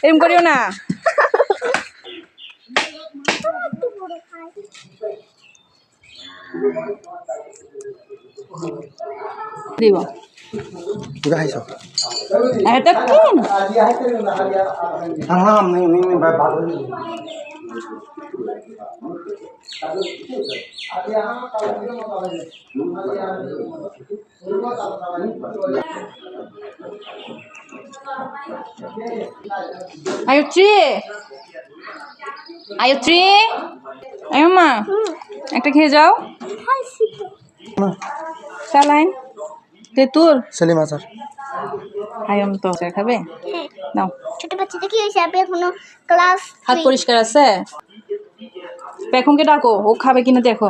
এরকম করিও না। দিব Udah hai so. এটা কিন Ini baru. আয়ু ট্রি আয়ু ট্রি আয়ু মা একটা খেয়ে যাও চালাইন তেঁতুল Salim Azhar. আয়ুম তো খাবে নাও ছোট বাচ্চাটা কি হয়েছে আপনি এখনো ক্লাস হাত পরিষ্কার আছে পেখমকে ডাকো ও খাবে কিনা দেখো